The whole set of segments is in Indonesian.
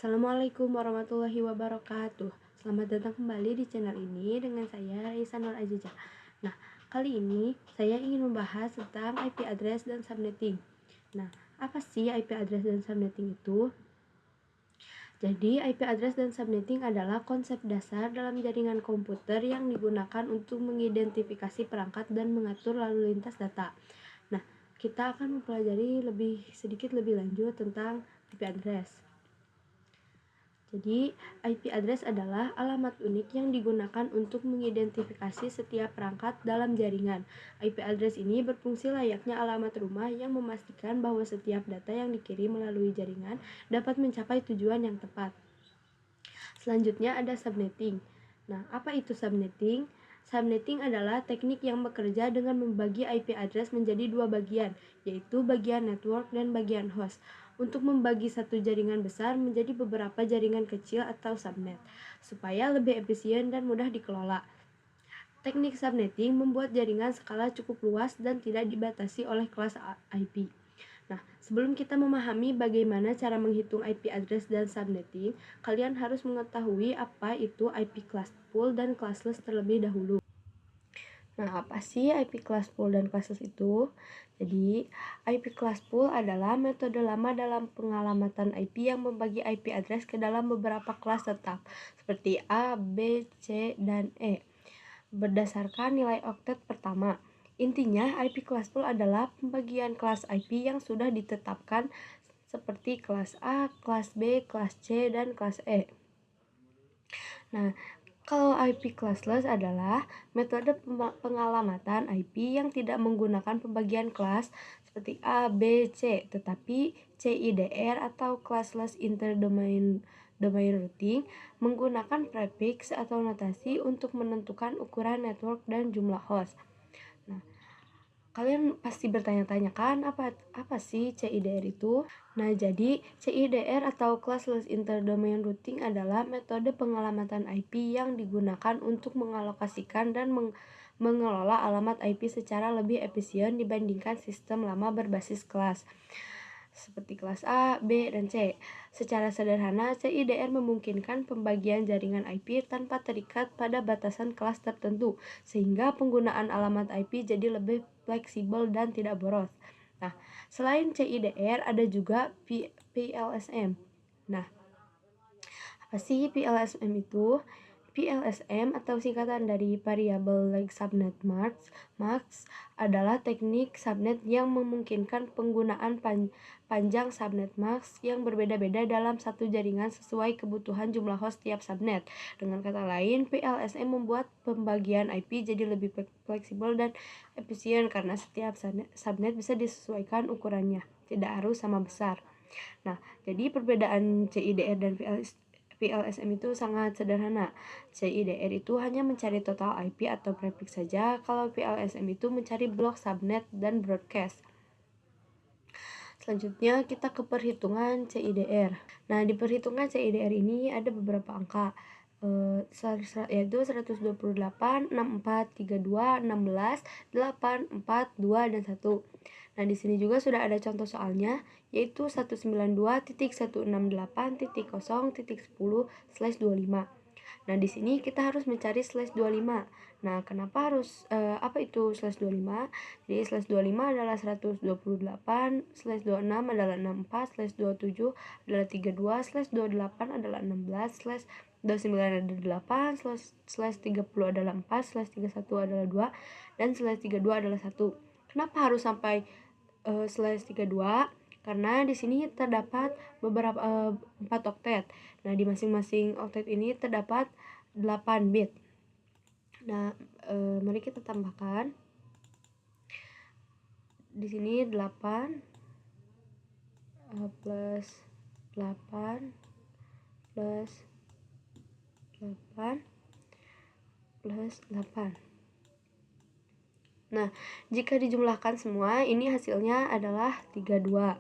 Assalamualaikum warahmatullahi wabarakatuh. Selamat datang kembali di channel ini dengan saya Raisa Nur Aziza. Nah, kali ini saya ingin membahas tentang IP address dan subnetting. Nah, apa sih IP address dan subnetting itu? Jadi, IP address dan subnetting adalah konsep dasar dalam jaringan komputer yang digunakan untuk mengidentifikasi perangkat dan mengatur lalu lintas data. Nah, kita akan mempelajari sedikit lebih lanjut tentang IP address. Jadi, IP address adalah alamat unik yang digunakan untuk mengidentifikasi setiap perangkat dalam jaringan. IP address ini berfungsi layaknya alamat rumah yang memastikan bahwa setiap data yang dikirim melalui jaringan dapat mencapai tujuan yang tepat. Selanjutnya ada subnetting. Nah, apa itu subnetting? Subnetting adalah teknik yang bekerja dengan membagi IP address menjadi dua bagian, yaitu bagian network dan bagian host, untuk membagi satu jaringan besar menjadi beberapa jaringan kecil atau subnet, supaya lebih efisien dan mudah dikelola. Teknik subnetting membuat jaringan skala cukup luas dan tidak dibatasi oleh kelas IP. Nah, sebelum kita memahami bagaimana cara menghitung IP address dan subnetting, kalian harus mengetahui apa itu IP class pool dan classless terlebih dahulu. Nah, apa sih IP class pool dan classless itu? Jadi, IP class pool adalah metode lama dalam pengalamatan IP yang membagi IP address ke dalam beberapa kelas tetap, seperti A, B, C, dan E, berdasarkan nilai oktet pertama. Intinya, IP class pool adalah pembagian kelas IP yang sudah ditetapkan seperti kelas A, kelas B, kelas C, dan kelas E. Nah, kalau IP classless adalah metode pengalamatan IP yang tidak menggunakan pembagian kelas seperti A, B, C, tetapi CIDR atau classless interdomain routing menggunakan prefix atau notasi untuk menentukan ukuran network dan jumlah host. Nah, kalian pasti bertanya-tanya kan apa sih CIDR itu? Nah, jadi CIDR atau Classless Interdomain Routing adalah metode pengalamatan IP yang digunakan untuk mengalokasikan dan mengelola alamat IP secara lebih efisien dibandingkan sistem lama berbasis kelas seperti kelas A, B, dan C. Secara sederhana, CIDR memungkinkan pembagian jaringan IP tanpa terikat pada batasan kelas tertentu, sehingga penggunaan alamat IP jadi lebih fleksibel dan tidak boros. Nah, selain CIDR ada juga PLSM. Nah, apa sih PLSM itu? PLSM atau singkatan dari Variable Length Subnet Max adalah teknik subnet yang memungkinkan penggunaan panjang subnet max yang berbeda-beda dalam satu jaringan sesuai kebutuhan jumlah host tiap subnet. Dengan kata lain, PLSM membuat pembagian IP jadi lebih fleksibel dan efisien karena setiap subnet bisa disesuaikan ukurannya, tidak harus sama besar. Nah, jadi perbedaan CIDR dan PLSM itu sangat sederhana. CIDR itu hanya mencari total IP atau prefix saja, kalau PLSM itu mencari blok subnet dan broadcast. Selanjutnya kita ke perhitungan CIDR. Nah, di perhitungan CIDR ini ada beberapa angka, yaitu 128, 64, 32, 16, 8, 4, 2, dan 1. Nah, di sini juga sudah ada contoh soalnya, yaitu 192.168.0.10/25. Nah, di sini kita harus mencari /25. Nah, kenapa harus apa itu /25? Jadi /25 adalah 128, /26 adalah 64, /27 adalah 32, /28 adalah 16, /29 adalah 8, /30 adalah 4, /31 adalah 2, dan /32 adalah 1. Kenapa harus sampai /32? Karena di sini terdapat beberapa 4 oktet. Nah, di masing-masing oktet ini terdapat 8 bit. Nah, mari kita tambahkan. Di sini 8 plus 8 plus 8 plus 8. Nah, jika dijumlahkan semua, ini hasilnya adalah 32.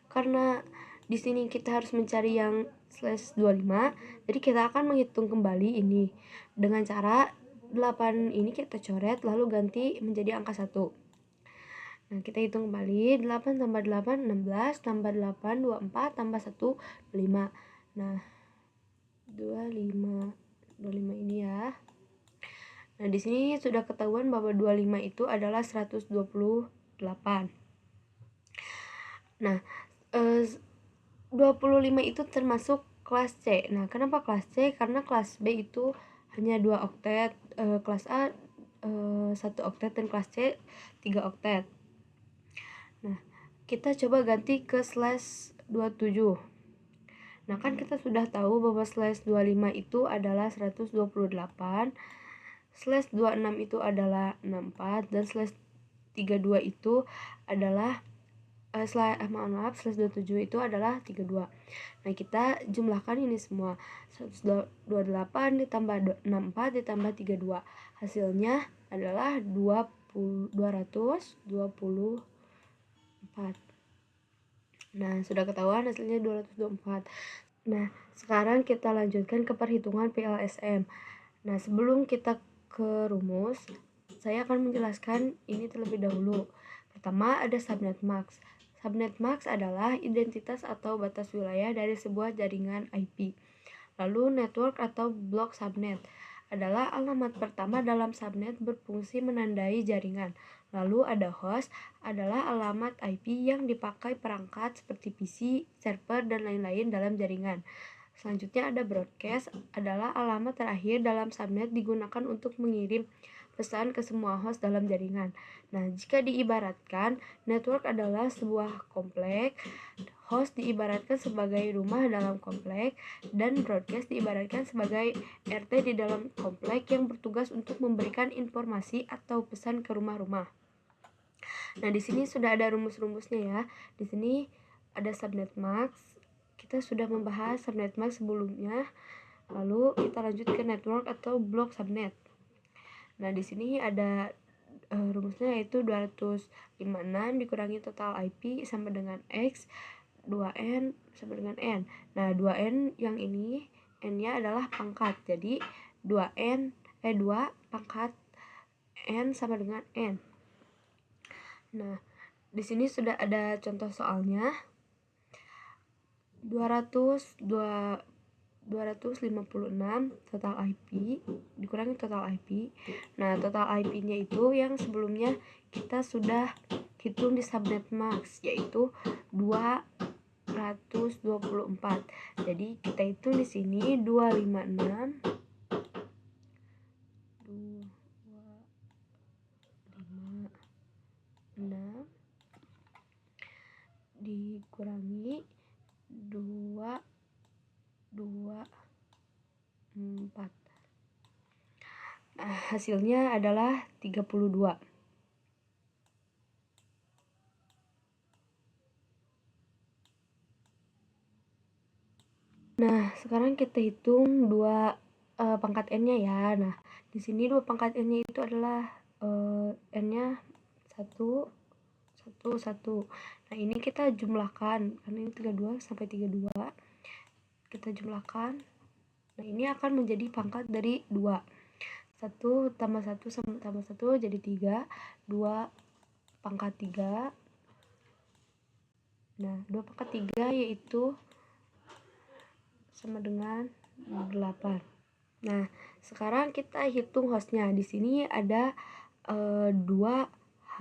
Karena di sini kita harus mencari yang /25, jadi kita akan menghitung kembali ini dengan cara 8 ini kita coret lalu ganti menjadi angka 1. Nah, kita hitung kembali. 8 tambah 8, 16. Tambah 8, 24. Tambah 1, 5. Nah, 25 ini ya. Nah, di sini sudah ketahuan bahwa 25 itu adalah 128. Nah, 25 itu termasuk kelas C. Nah, kenapa kelas C? Karena kelas B itu hanya 2 oktet, kelas A 1 oktet dan kelas C 3 oktet. Nah, kita coba ganti ke slash 27. Nah, kan kita sudah tahu bahwa slash 25 itu adalah 128, slash 26 itu adalah 64, dan slash 32 itu adalah slash 27 itu adalah 32. Nah, kita jumlahkan ini semua. 128 ditambah 64 ditambah 32. Hasilnya adalah 224. Nah, sudah ketahuan hasilnya 224. Nah, sekarang kita lanjutkan ke perhitungan PLSM. Nah, sebelum kita ke rumus, saya akan menjelaskan ini terlebih dahulu. Pertama, ada subnet max. Subnet max adalah identitas atau batas wilayah dari sebuah jaringan IP. Lalu network atau blok subnet adalah alamat pertama dalam subnet berfungsi menandai jaringan. Lalu ada host adalah alamat IP yang dipakai perangkat seperti PC, server, dan lain-lain dalam jaringan. Selanjutnya ada broadcast adalah alamat terakhir dalam subnet digunakan untuk mengirim pesan ke semua host dalam jaringan. Nah, jika diibaratkan, network adalah sebuah komplek, host diibaratkan sebagai rumah dalam komplek, dan broadcast diibaratkan sebagai RT di dalam komplek yang bertugas untuk memberikan informasi atau pesan ke rumah-rumah. Nah, di sini sudah ada rumus-rumusnya ya. Di sini ada subnet max. Kita sudah membahas subnet max sebelumnya. Lalu kita lanjut ke network atau blok subnet. Nah, di sini ada rumusnya yaitu 256 dikurangi total IP sama dengan X, 2N sama dengan N. Nah, 2N yang ini N-nya adalah pangkat. Jadi 2 pangkat N sama dengan N. Nah, di sini sudah ada contoh soalnya. 256 total IP dikurangi total IP. Nah, total IP-nya itu yang sebelumnya kita sudah hitung di subnet max, yaitu 224. Jadi kita hitung di sini 256 dikurangi 224. Hasilnya adalah 32. Nah, sekarang kita hitung 2 pangkat N-nya ya. Nah, di sini 2 pangkat N-nya itu adalah N-nya 1, 1, 1. Nah, ini kita jumlahkan karena ini 32 sampai 32. Kita jumlahkan. Nah, ini akan menjadi pangkat dari 2. 1 tambah 1 tambah 1 jadi 3. 2 pangkat 3. Nah, 2 pangkat 3 yaitu sama dengan 8. Nah, sekarang kita hitung hostnya. Di sini ada 2H,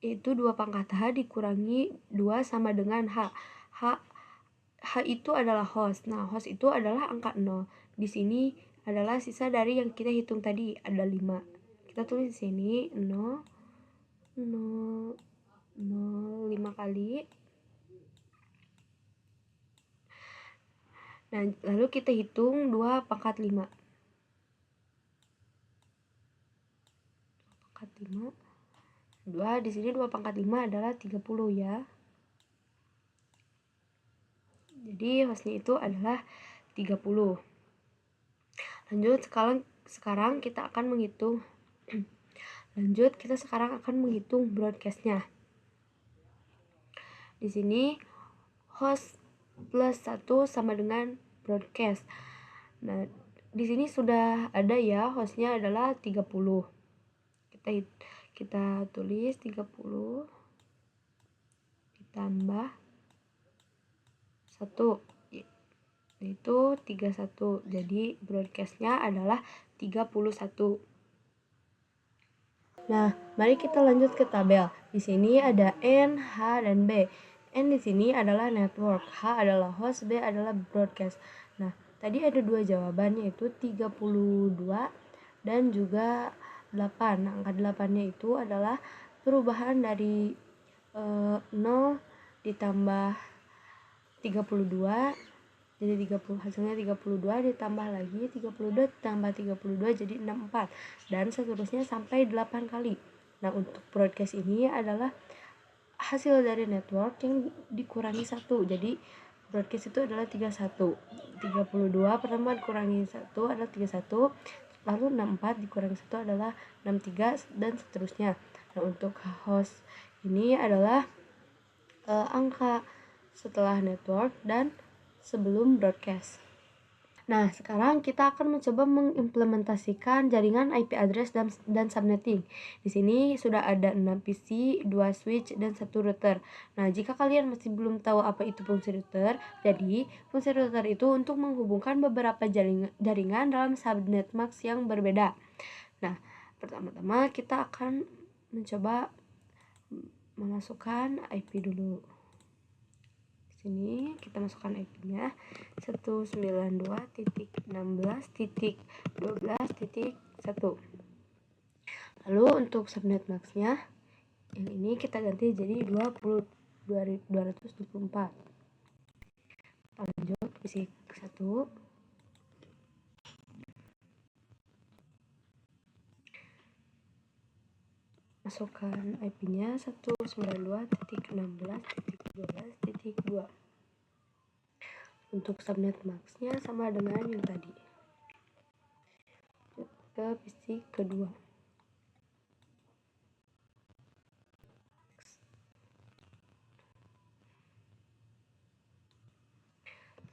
yaitu 2 pangkat H dikurangi 2 sama dengan H. H itu adalah host. Nah, host itu adalah angka 0. Di sini adalah sisa dari yang kita hitung tadi, ada 5. Kita tulis di sini 0, 0, 0, 5 kali. Nah, lalu kita hitung 2 pangkat 5. 2 di sini 2 pangkat 5 adalah 30 ya. Jadi hostnya itu adalah 30. Lanjut, sekarang kita akan menghitung kita sekarang akan menghitung broadcastnya. Di sini host plus 1 sama dengan broadcast. Nah, di sini sudah ada ya, hostnya adalah 30. kita tulis 30 ditambah 1 yaitu 31. Jadi broadcastnya adalah 31. Nah, mari kita lanjut ke tabel. Di sini ada N, H, dan B. N di sini adalah network, H adalah host, B adalah broadcast. Nah, tadi ada dua jawaban, yaitu 32 dan juga 8. Nah, angka 8-nya itu adalah perubahan dari 0 ditambah 32. Jadi 30, hasilnya 32 ditambah lagi 32 ditambah 32 jadi 64 dan seterusnya sampai 8 kali. Nah, untuk broadcast ini adalah hasil dari network yang dikurangi 1. Jadi broadcast itu adalah 31. 32 pertama dikurangi 1 adalah 31, lalu 64 dikurangi 1 adalah 63 dan seterusnya. Nah, untuk host ini adalah angka setelah network dan sebelum broadcast. Nah, sekarang kita akan mencoba mengimplementasikan jaringan IP address dan subnetting. Di sini sudah ada 6 PC, 2 switch, dan 1 router. Nah, jika kalian masih belum tahu apa itu fungsi router, jadi fungsi router itu untuk menghubungkan beberapa jaringan dalam subnet max yang berbeda. Nah, pertama-tama kita akan mencoba memasukkan IP dulu. Sini kita masukkan IP-nya 192.16.12.1. Lalu untuk subnet max-nya yang ini kita ganti jadi 224. Lanjut isi 1. Masukkan IP-nya 192.16.12.2. Untuk subnet max-nya sama dengan yang tadi. Ke PC kedua.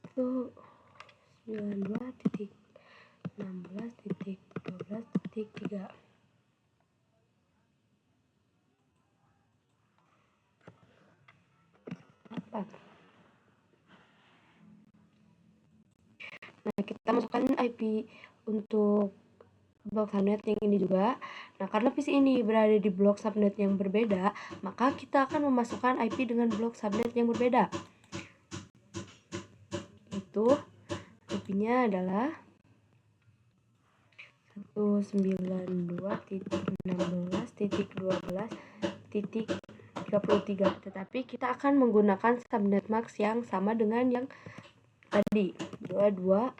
Itu 92.16.12.3. Nah, kita masukkan IP untuk blok subnet yang ini juga. Nah, karena PC ini berada di blok subnet yang berbeda, maka kita akan memasukkan IP dengan blok subnet yang berbeda. Itu IP-nya adalah 192.16.12.33. Tetapi kita akan menggunakan subnet max yang sama dengan yang tadi, 224.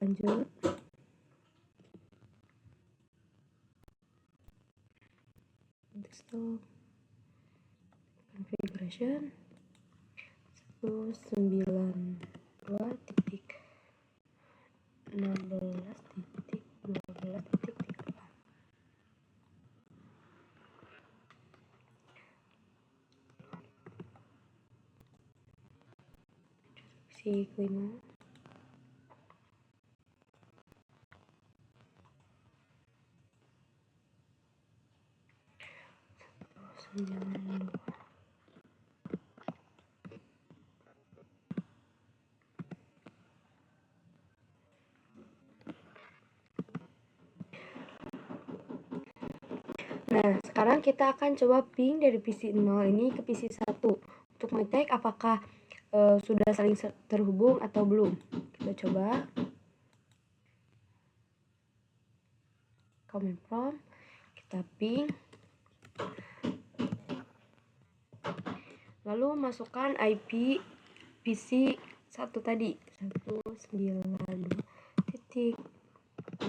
Lanjut. Desktop configuration 192.16.12.3. Si kelima. Nah, sekarang kita akan coba ping dari PC 0 ini ke PC 1 untuk mengecek apakah sudah saling terhubung atau belum. Kita coba command prompt, kita ping, lalu masukkan IP PC 1 tadi,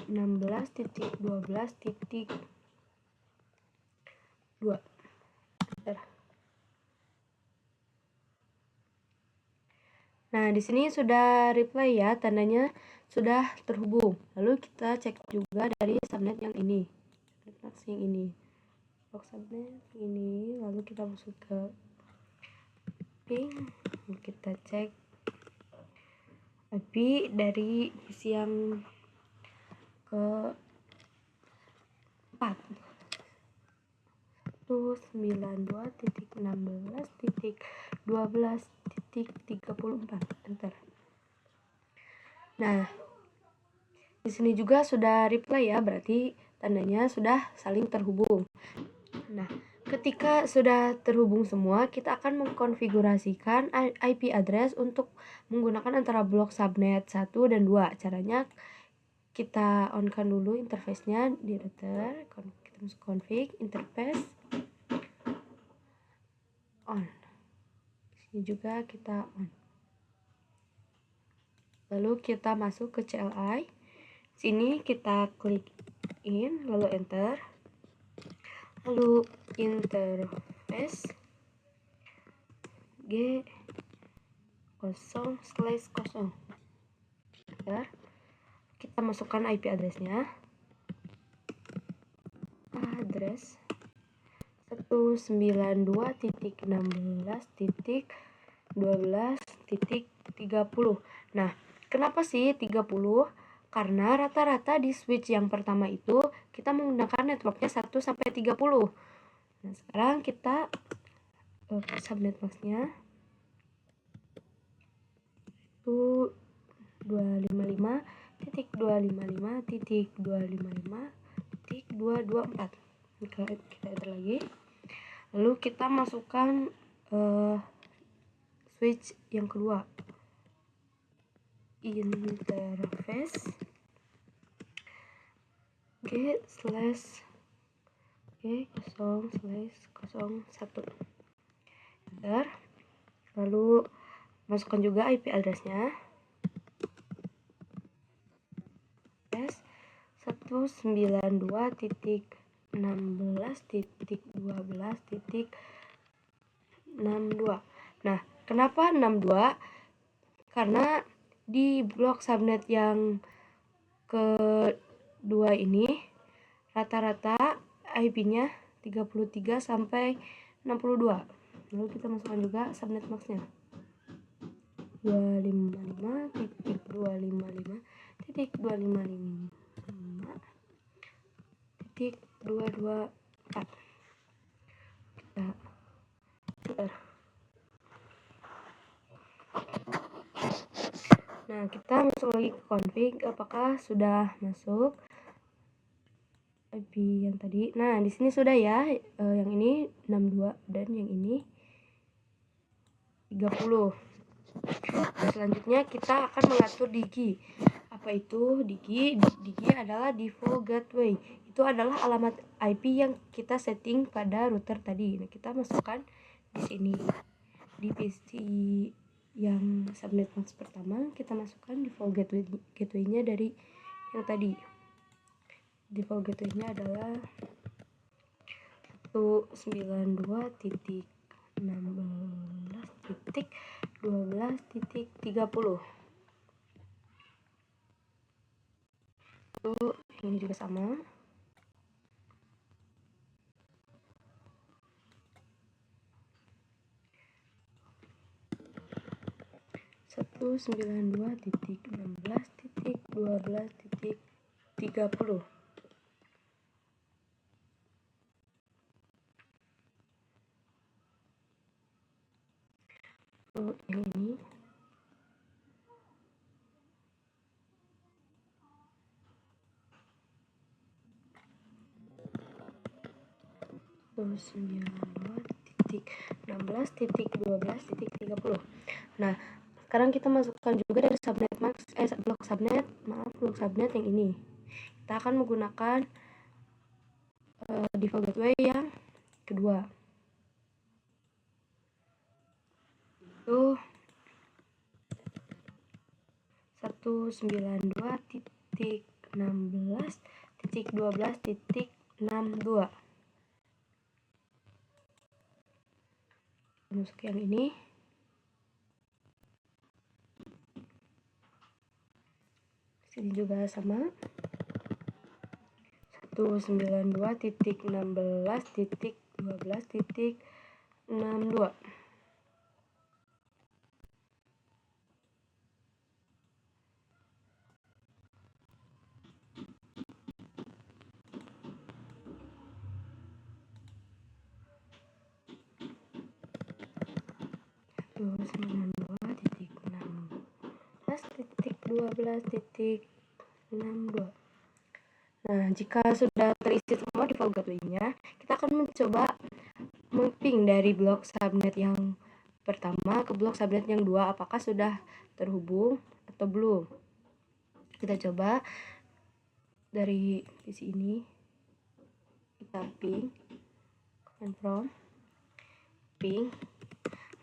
192.16.12.2. Nah, di sini sudah reply ya, tandanya sudah terhubung. Lalu kita cek juga dari subnet yang ini. Yang ini. Box subnet ini, lalu kita masuk ke ping. Kita cek IP dari PC yang ke 192.16.12.34. Enter. Nah, di sini juga sudah reply ya, berarti tandanya sudah saling terhubung. Nah, ketika sudah terhubung semua, kita akan mengkonfigurasikan IP address untuk menggunakan antara blok subnet 1 dan 2. Caranya kita on-kan dulu interface-nya di router, kita masuk config, interface, on. Sini juga kita on. Lalu kita masuk ke CLI. Sini kita klik in, lalu enter. Lalu interface G0/0. Enter. Kita masukkan IP address-nya. Address 192.16.12.30. Nah, kenapa sih 30? Karena rata-rata di switch yang pertama itu kita menggunakan networknya 1 sampai 30. Nah, sekarang kita subnet max-nya itu 255.255.255.224. Kita enter lagi. Lalu kita masukkan switch yang kedua, interface G0/01. Enter. Lalu masukkan juga IP address-nya. 192.16.12.62. Nah, kenapa 62? Karena di blok subnet yang kedua ini rata-rata IP-nya 33 sampai 62. Lalu kita masukkan juga subnet max-nya 255.255.225.224. Nah, kita masuk lagi ke config, apakah sudah masuk IP yang tadi. Nah, di sini sudah ya, yang ini 62 dan yang ini 30. Nah, selanjutnya kita akan mengatur DIGI. Apa itu DIGI? DIGI adalah default gateway. Itu adalah alamat IP yang kita setting pada router tadi. Nah, kita masukkan di sini. Di PC yang subnet max pertama, kita masukkan default gateway-nya dari yang tadi. Default gateway-nya adalah 192.16.12.30. Lalu ini juga sama. Satu 92.16.12.30. Yang ini 92.16.12.30. Nah, sekarang kita masukkan juga dari subnet max blok subnet yang ini. Kita akan menggunakan default gateway yang kedua. Itu 192.16.12.62. Masuk yang ini. Sini juga sama. 192.16.12.62. 292.16.12.62. Nah, jika sudah terisi semua default gateway-nya, kita akan mencoba meng-ping dari blok subnet yang pertama ke blok subnet yang 2, apakah sudah terhubung atau belum. Kita coba dari PC ini, kita ping, confirm, ping,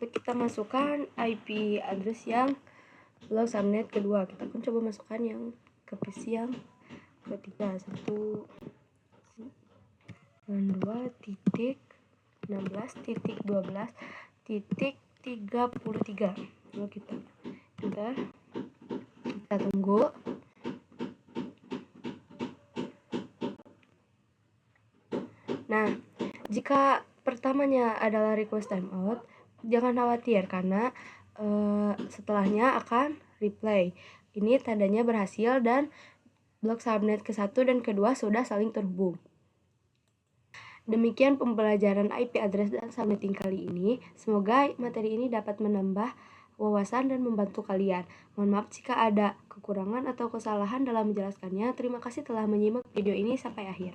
lalu kita masukkan IP address yang blok subnet kedua. Kita pun coba masukkan yang ke PC yang ketiga, 192.16.12.33. Lalu kita enter, kita tunggu. Nah, jika pertamanya adalah request timeout, jangan khawatir karena setelahnya akan replay. Ini tandanya berhasil dan blok subnet ke-1 dan ke-2 sudah saling terhubung. Demikian pembelajaran IP address dan subnetting kali ini. Semoga materi ini dapat menambah wawasan dan membantu kalian. Mohon maaf jika ada kekurangan atau kesalahan dalam menjelaskannya. Terima kasih telah menyimak video ini sampai akhir.